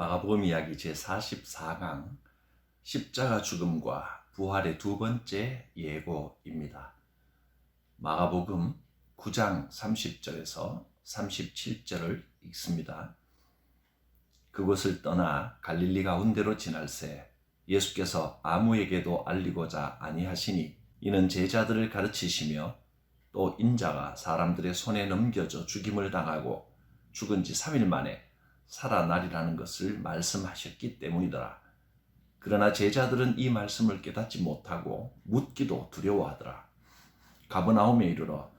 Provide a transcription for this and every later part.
마가복음 이야기 제44강 십자가 죽음과 부활의 두 번째 예고입니다. 마가복음 9장 30절에서 37절을 읽습니다. 그곳을 떠나 갈릴리 가운데로 지날새 예수께서 아무에게도 알리고자 아니하시니 이는 제자들을 가르치시며 또 인자가 사람들의 손에 넘겨져 죽임을 당하고 죽은 지 3일 만에 살아나리라는 것을 말씀하셨기 때문이더라. 그러나 제자들은 이 말씀을 깨닫지 못하고 묻기도 두려워하더라. 가버나움에 이르러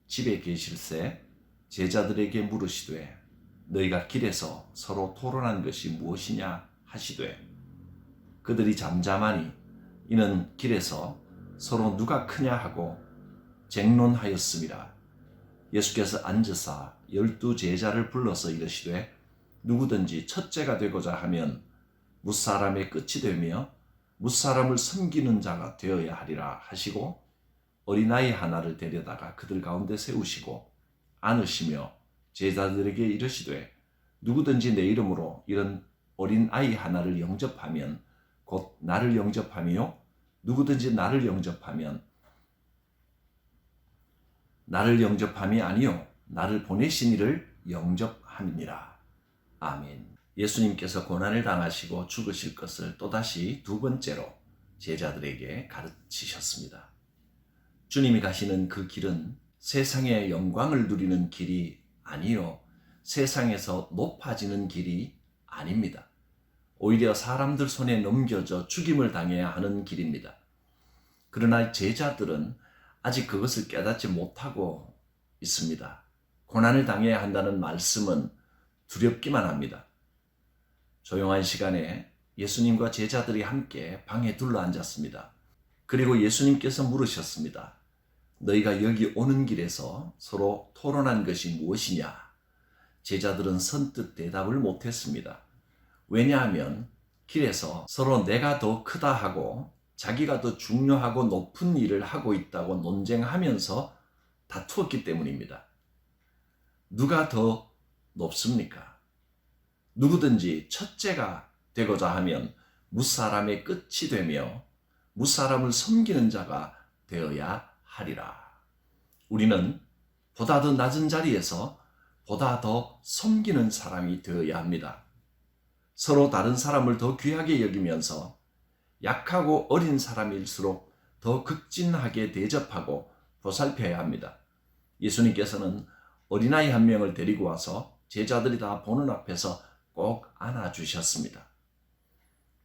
집에 계실새 제자들에게 물으시되 너희가 길에서 서로 토론한 것이 무엇이냐 하시되 그들이 잠잠하니 이는 길에서 서로 누가 크냐 하고 쟁론하였음이라. 예수께서 앉으사 12 제자를 불러서 이르시되 누구든지 첫째가 되고자 하면 무사람의 끝이 되며 무사람을 섬기는 자가 되어야 하리라 하시고 어린아이 하나를 데려다가 그들 가운데 세우시고 안으시며 제자들에게 이르시되 누구든지 내 이름으로 이런 어린아이 하나를 영접하면 곧 나를 영접하며 누구든지 나를 영접함이 아니요 나를 보내신 이를 영접함이니라. 아멘. 예수님께서 고난을 당하시고 죽으실 것을 또다시 두 번째로 제자들에게 가르치셨습니다. 주님이 가시는 그 길은 세상의 영광을 누리는 길이 아니요 세상에서 높아지는 길이 아닙니다. 오히려 사람들 손에 넘겨져 죽임을 당해야 하는 길입니다. 그러나 제자들은 아직 그것을 깨닫지 못하고 있습니다. 고난을 당해야 한다는 말씀은 두렵기만 합니다. 조용한 시간에 예수님과 제자들이 함께 방에 둘러앉았습니다. 그리고 예수님께서 물으셨습니다. 너희가 여기 오는 길에서 서로 토론한 것이 무엇이냐? 제자들은 선뜻 대답을 못했습니다. 왜냐하면 길에서 서로 내가 더 크다 하고 자기가 더 중요하고 높은 일을 하고 있다고 논쟁하면서 다투었기 때문입니다. 누가 더 높습니까? 누구든지 첫째가 되고자 하면 무사람의 끝이 되며 무사람을 섬기는 자가 되어야 하리라. 우리는 보다 더 낮은 자리에서 보다 더 섬기는 사람이 되어야 합니다. 서로 다른 사람을 더 귀하게 여기면서 약하고 어린 사람일수록 더 극진하게 대접하고 보살펴야 합니다. 예수님께서는 어린아이 한 명을 데리고 와서 제자들이 다 보는 앞에서 꼭 안아주셨습니다.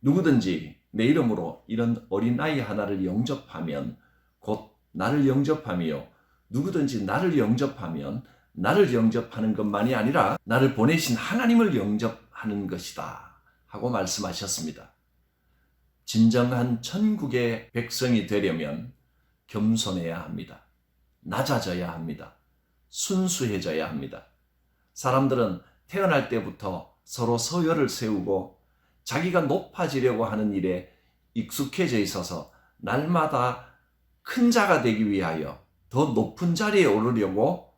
누구든지 내 이름으로 이런 어린아이 하나를 영접하면 곧 나를 영접하며 누구든지 나를 영접하면 나를 영접하는 것만이 아니라 나를 보내신 하나님을 영접하는 것이다 하고 말씀하셨습니다. 진정한 천국의 백성이 되려면 겸손해야 합니다. 낮아져야 합니다. 순수해져야 합니다. 사람들은 태어날 때부터 서로 서열을 세우고 자기가 높아지려고 하는 일에 익숙해져 있어서 날마다 큰 자가 되기 위하여 더 높은 자리에 오르려고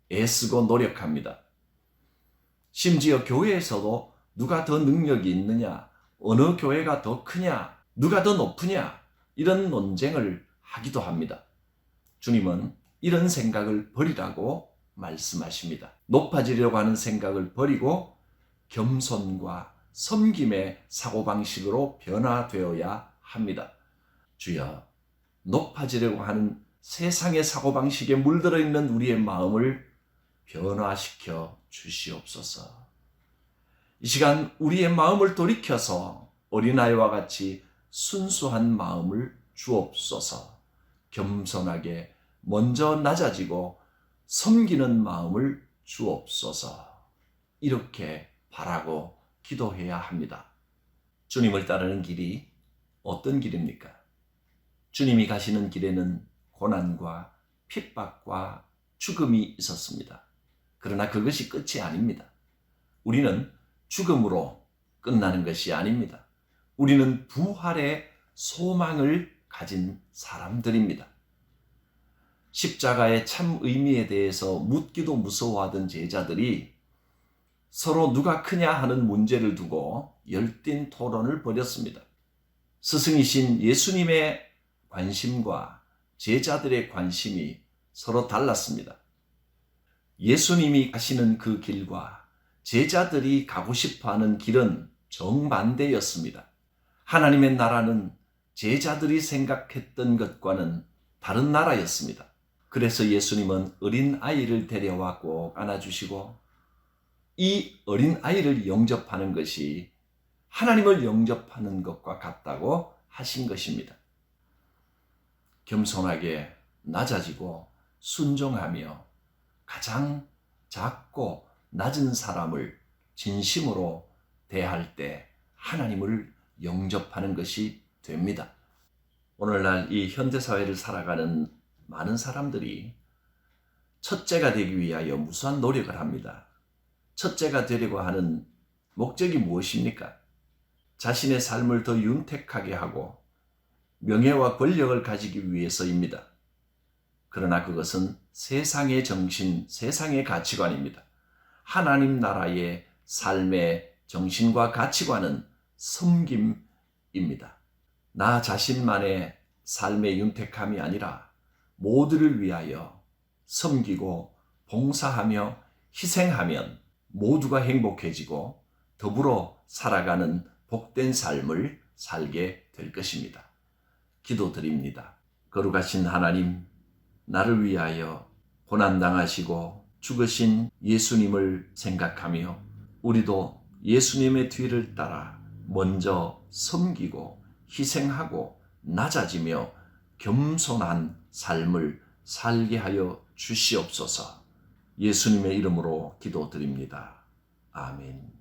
애쓰고 노력합니다. 심지어 교회에서도 누가 더 능력이 있느냐, 어느 교회가 더 크냐, 누가 더 높으냐 이런 논쟁을 하기도 합니다. 주님은 이런 생각을 버리라고 말씀하십니다. 높아지려고 하는 생각을 버리고 겸손과 섬김의 사고방식으로 변화되어야 합니다. 주여, 높아지려고 하는 세상의 사고방식에 물들어 있는 우리의 마음을 변화시켜 주시옵소서. 이 시간 우리의 마음을 돌이켜서 어린아이와 같이 순수한 마음을 주옵소서. 겸손하게 먼저 낮아지고 섬기는 마음을 주옵소서. 이렇게 바라고 기도해야 합니다. 주님을 따르는 길이 어떤 길입니까? 주님이 가시는 길에는 고난과 핍박과 죽음이 있었습니다. 그러나 그것이 끝이 아닙니다. 우리는 죽음으로 끝나는 것이 아닙니다. 우리는 부활의 소망을 가진 사람들입니다. 십자가의 참 의미에 대해서 묻기도 무서워하던 제자들이 서로 누가 크냐 하는 문제를 두고 열띤 토론을 벌였습니다. 스승이신 예수님의 관심과 제자들의 관심이 서로 달랐습니다. 예수님이 가시는 그 길과 제자들이 가고 싶어하는 길은 정반대였습니다. 하나님의 나라는 제자들이 생각했던 것과는 다른 나라였습니다. 그래서 예수님은 어린 아이를 데려와 꼭 안아주시고 이 어린 아이를 영접하는 것이 하나님을 영접하는 것과 같다고 하신 것입니다. 겸손하게 낮아지고 순종하며 가장 작고 낮은 사람을 진심으로 대할 때 하나님을 영접하는 것이 됩니다. 오늘날 이 현대사회를 살아가는 많은 사람들이 첫째가 되기 위하여 무수한 노력을 합니다. 첫째가 되려고 하는 목적이 무엇입니까? 자신의 삶을 더 윤택하게 하고 명예와 권력을 가지기 위해서입니다. 그러나 그것은 세상의 정신, 세상의 가치관입니다. 하나님 나라의 삶의 정신과 가치관은 섬김입니다. 나 자신만의 삶의 윤택함이 아니라 모두를 위하여 섬기고 봉사하며 희생하면 모두가 행복해지고 더불어 살아가는 복된 삶을 살게 될 것입니다. 기도드립니다. 거룩하신 하나님, 나를 위하여 고난당하시고 죽으신 예수님을 생각하며 우리도 예수님의 뒤를 따라 먼저 섬기고 희생하고 낮아지며 겸손한 삶을 살게 하여 주시옵소서. 예수님의 이름으로 기도드립니다. 아멘.